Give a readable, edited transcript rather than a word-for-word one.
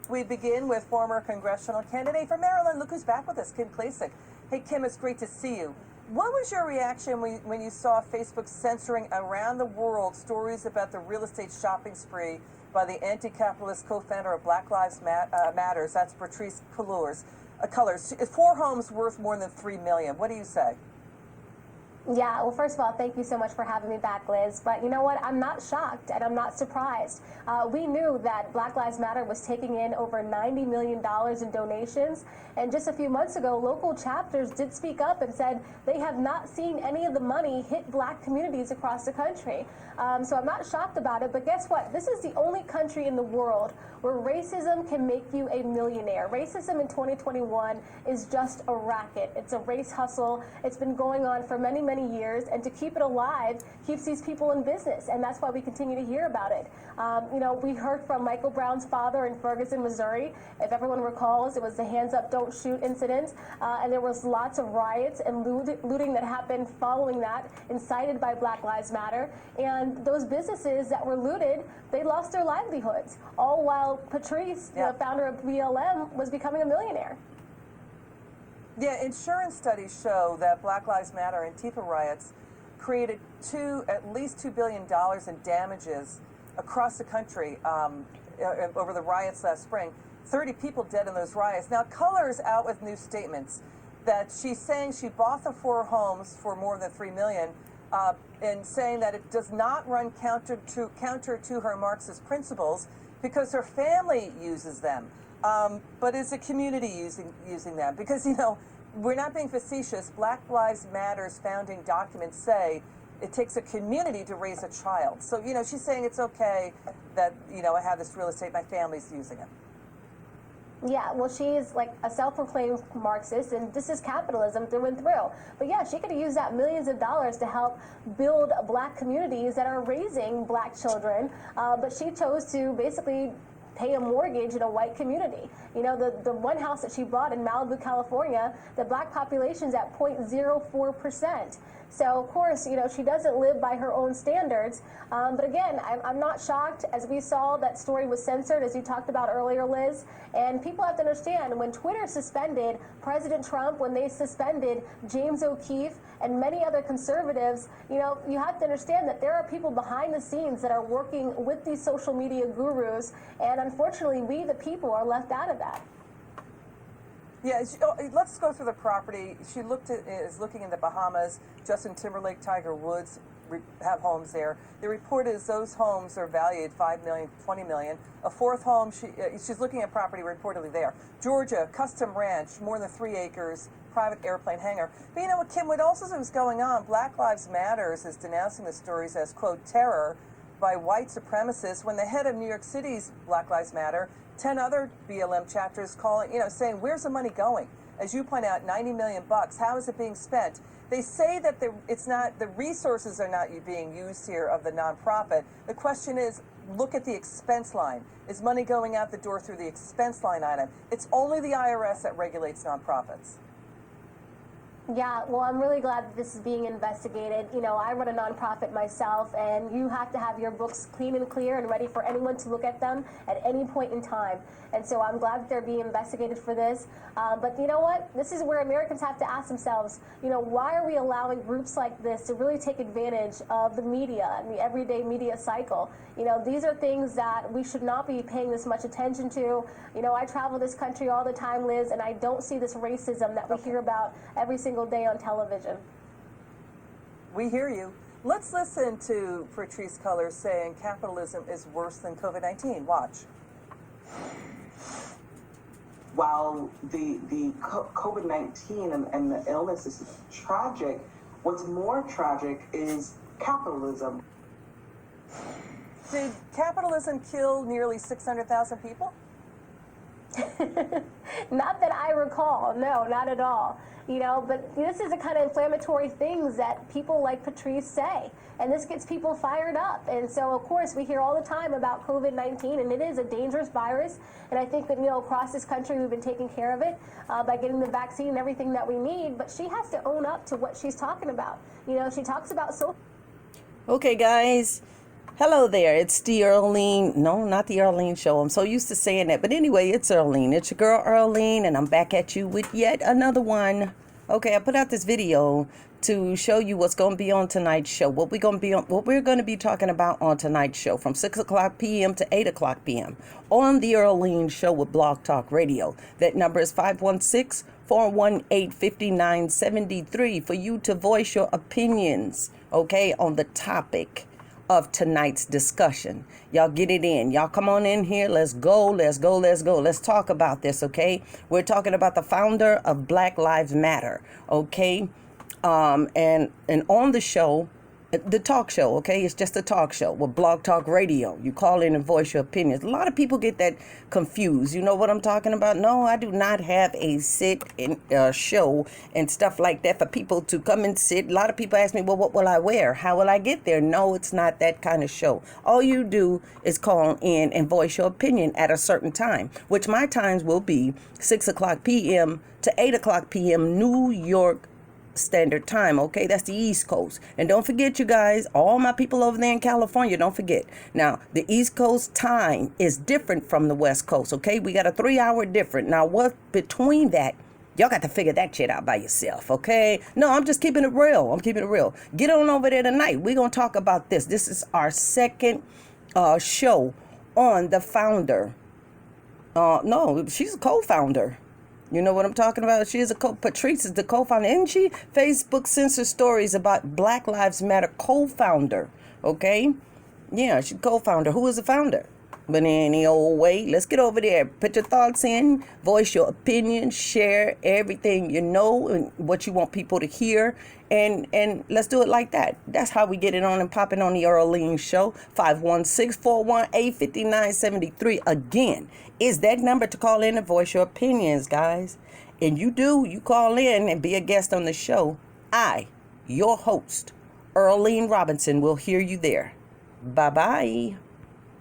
We begin with former congressional candidate for Maryland. Look who's back with us, Kim Klacik. Hey, Kim, it's great to see you. What was your reaction when you saw Facebook censoring around the world stories about the real estate shopping spree by the anti-capitalist co-founder of Black Lives Matters? That's Patrisse Cullors. 4 homes worth more than $3 million. What do you say? Yeah, well, first of all, thank you so much for having me back, Liz. But you know what? I'm not shocked and I'm not surprised. We knew that Black Lives Matter was taking in over $90 million in donations. And just a few months ago, local chapters did speak up and said they have not seen any of the money hit black communities across the country. So I'm not shocked about it. But guess what? This is the only country in the world where racism can make you a millionaire. Racism in 2021 is just a racket. It's a race hustle. It's been going on for many, many years, and to keep it alive keeps these people in business, and that's why we continue to hear about it. We heard from Michael Brown's father in Ferguson, Missouri. If everyone recalls, it was the hands up, don't shoot incident, and there was lots of riots and looting that happened following that, incited by Black Lives Matter, and those businesses that were looted, they lost their livelihoods, all while Patrisse, the founder of BLM, was becoming a millionaire. Yeah, insurance studies show that Black Lives Matter Antifa riots created at least $2 billion in damages across the country over the riots last spring. 30 people dead in those riots. Now, Cullors out with new statements that she's saying she bought the 4 homes for more than $3 million, and saying that it does not run counter to her Marxist principles because her family uses them. But is the community using them? Because, we're not being facetious. Black Lives Matter's founding documents say it takes a community to raise a child. So, she's saying it's okay that, I have this real estate, my family's using it. Yeah, well, she's like a self-proclaimed Marxist, and this is capitalism through and through. But yeah, she could have used that millions of dollars to help build black communities that are raising black children, but she chose to basically pay a mortgage in a white community. The one house that she bought in Malibu, California, the black population's at 0.04%. So, of course, she doesn't live by her own standards. But again, I'm not shocked. As we saw, that story was censored, as you talked about earlier, Liz. And people have to understand, when Twitter suspended President Trump, when they suspended James O'Keefe and many other conservatives, you have to understand that there are people behind the scenes that are working with these social media gurus. And unfortunately, we, the people, are left out of that. Yeah, let's go through the property. She is looking in the Bahamas. Justin Timberlake, Tiger Woods have homes there. The report is those homes are valued $5 million, $20 million. A 4th home, she's looking at property reportedly there. Georgia, custom ranch, more than 3 acres, private airplane hangar. But you know what, Kim, what also is going on? Black Lives Matters is denouncing the stories as, quote, terror by white supremacists when the head of New York City's Black Lives Matter, 10 other BLM chapters calling, saying, where's the money going? As you point out, $90 million. How is it being spent? They say that the resources are not being used here of the nonprofit. The question is, look at the expense line. Is money going out the door through the expense line item? It's only the IRS that regulates nonprofits. Yeah, well, I'm really glad that this is being investigated. I run a nonprofit myself, and you have to have your books clean and clear and ready for anyone to look at them at any point in time. And so I'm glad that they're being investigated for this. But you know what? This is where Americans have to ask themselves, why are we allowing groups like this to really take advantage of the media and the everyday media cycle? These are things that we should not be paying this much attention to. I travel this country all the time, Liz, and I don't see this racism that we hear about every single day on television. We hear you. Let's listen to Patrisse Cullors saying capitalism is worse than COVID-19. Watch. While the COVID-19 and the illness is tragic, what's more tragic is capitalism. Did capitalism kill nearly 600,000 people? Not that I recall. No, not at all. But this is the kind of inflammatory things that people like Patrisse say, and this gets people fired up. And so, of course, we hear all the time about COVID-19, and it is a dangerous virus. And I think that, across this country, we've been taking care of it by getting the vaccine and everything that we need. But she has to own up to what she's talking about. She talks about social. Okay, guys. Hello there, it's the Earlene. No, not the Earlene Show. I'm so used to saying that. But anyway, it's Earlene. It's your girl Earlene, and I'm back at you with yet another one. Okay, I put out this video to show you what's going to be on tonight's show. What we're going to be talking about on tonight's show from 6 o'clock p.m. to 8 o'clock p.m. on the Earlene Show with Blog Talk Radio. That number is 516-418-5973 for you to voice your opinions, okay, on the topic of tonight's discussion. Y'all get it in. Y'all come on in here. Let's go. Let's talk about this, okay? We're talking about the founder of Black Lives Matter, okay? And on the show, the talk show, okay? It's just a talk show with Blog Talk Radio. You call in and voice your opinions. A lot of people get that confused. You know what I'm talking about? No, I do not have a sit-in show and stuff like that for people to come and sit. A lot of people ask me, well, what will I wear? How will I get there? No, it's not that kind of show. All you do is call in and voice your opinion at a certain time, which my times will be 6 o'clock p.m. to 8 o'clock p.m. New York Standard Time, okay? That's the East Coast. And don't forget, you guys, all my people over there in California, don't forget. Now, the East Coast time is different from the West Coast, okay? We got a 3-hour difference. Now, what between that, y'all got to figure that shit out by yourself, okay? No, I'm just keeping it real. Get on over there tonight. We're going to talk about this. This is our second show on the founder. No, she's a co-founder. You know what I'm talking about? She is Patrice is the co-founder. Isn't she? Facebook censor stories about Black Lives Matter co-founder. Okay? Yeah, she's co-founder. Who is the founder? But any old way, let's get over there. Put your thoughts in, voice your opinion, share everything you know and what you want people to hear. And let's do it like that. That's how we get it on and popping on the Earlene Show. 516-418-5973. Again, is that number to call in and voice your opinions, guys. And you call in and be a guest on the show. I, your host, Earlene Robinson, will hear you there. Bye-bye.